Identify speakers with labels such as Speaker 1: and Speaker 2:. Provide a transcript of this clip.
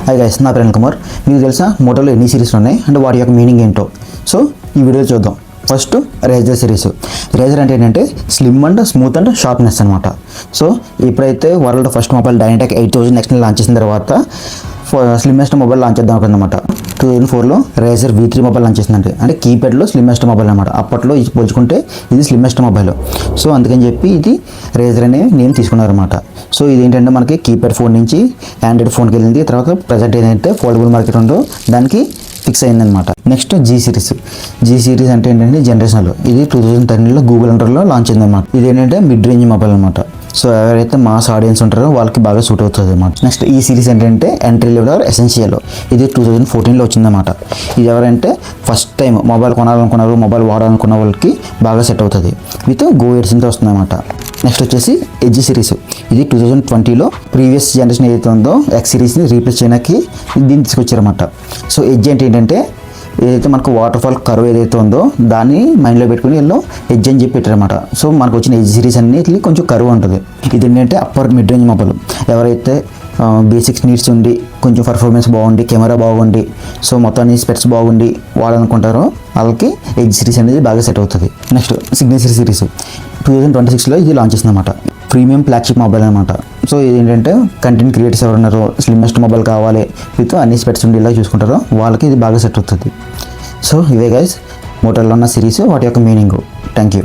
Speaker 1: Hi guys, నా పేరు కుమార్. మీకు తెలుసా మోటోలో ఎన్ని సిరీస్లు ఉన్నాయి అంటే వాటి యొక్క మీనింగ్ ఏంటో సో ఈ వీడియో చూద్దాం. First razor series. రేజర్ అంటే ఏంటంటే slim and smooth and sharpness అనమాట. సో ఇప్పుడైతే world first mobile DynaTAC 8000 next launch చేసిన తర్వాత స్లిమ్మెస్ట్ మొబైల్ లాంచ్ చేద్దాం అనమాట. 2004లో రేజర్ V3 మొబైల్ లాంచ్ చేసిందంటే అంటే కీప్యాడ్లో స్లిమ్మెస్ట్ మొబైల్ అనమాట. అప్పట్లో ఇది పోల్చుకుంటే ఇది స్లిమ్మెస్ట్ మొబైల్. సో అందుకని చెప్పి ఇది రేజర్ అనే నేమ్ తీసుకున్నారన్నమాట. సో ఇది ఏంటంటే మనకి కీప్యాడ్ ఫోన్ నుంచి ఆండ్రాయిడ్ ఫోన్కి వెళ్ళింది. తర్వాత ప్రజెంట్ ఏదైతే ఫోల్డబుల్ మార్కెట్ ఉందో దానికి ఫిక్స్ అయిందనమాట. నెక్స్ట్ జీ సిరీస్ అంటే ఏంటంటే జనరేషన్లో ఇది 2013లో గూగుల్ అండర్లో లాంచ్ అయిందన్నమాట. ఇది ఏంటంటే మిడ్ రేంజ్ మొబైల్ అనమాట. సో ఎవరైతే మాస్ ఆడియన్స్ ఉంటారో వాళ్ళకి బాగా సూట్ అవుతుంది అనమాట. నెక్స్ట్ ఈ సిరీస్ ఏంటంటే ఎంట్రీ లెవెల్ ఆర్ ఎసెన్షియల్. ఇది 2014లో వచ్చిందన్నమాట. ఇది ఎవరంటే ఫస్ట్ టైం మొబైల్ కొనాలనుకున్నారు, మొబైల్ వాడాలనుకున్న వాళ్ళకి బాగా సెట్ అవుతుంది. విత్ గో ఎడ్స్తో వస్తుంది అనమాట. నెక్స్ట్ వచ్చేసి ఎడ్జ్ సిరీస్. ఇది 2020లో ప్రీవియస్ జనరేషన్ ఏదైతే ఉందో ఎక్స్ సిరీస్ని రీప్లేస్ చేయడానికి దీన్ని తీసుకొచ్చారన్నమాట. సో ఎడ్జ్ అంటే ఏంటంటే ఏదైతే మనకు వాటర్ ఫాల్ కర్వ్ ఏదైతే ఉందో దాన్ని మైండ్లో పెట్టుకుని వీళ్ళు ఎడ్జ్ అని చెప్పి పెట్టారన్నమాట. సో మనకు వచ్చిన ఎడ్జ్ సిరీస్ అన్నిటికీ కొంచెం కర్వ్ ఉంటుంది. ఇది ఏంటంటే అప్పర్ మిడ్ రేంజ్ మొబైల్. ఎవరైతే బేసిక్స్ నీడ్స్ ఉండి కొంచెం పర్ఫార్మెన్స్ బాగుండి, కెమెరా బాగుండి, సో మొత్తాన్ని స్పెట్స్ బాగుండి వాడాలనుకుంటారో వాళ్ళకి ఎడ్జ్ సిరీస్ అనేది బాగా సెట్ అవుతుంది. నెక్స్ట్ సిగ్నేచర్ సిరీస్ 2026లో ఇది లాంచ్ చేసిందన్నమాట. ప్రీమియం ఫ్లాగ్షిప్ మొబైల్ అనమాట. సో ఇది ఏంటంటే కంటెంట్ క్రియేటర్స్ ఎవరున్నారో స్లిమ్మెస్ట్ మొబైల్ కావాలి విత్ అన్ని స్పెట్స్ ఉండేలా చూసుకుంటారో వాళ్ళకి ఇది బాగా సెట్ అవుతుంది. సో ఇవే గైస్ మోటోలో ఉన్న సిరీస్ వాటి యొక్క మీనింగ్. Thank you.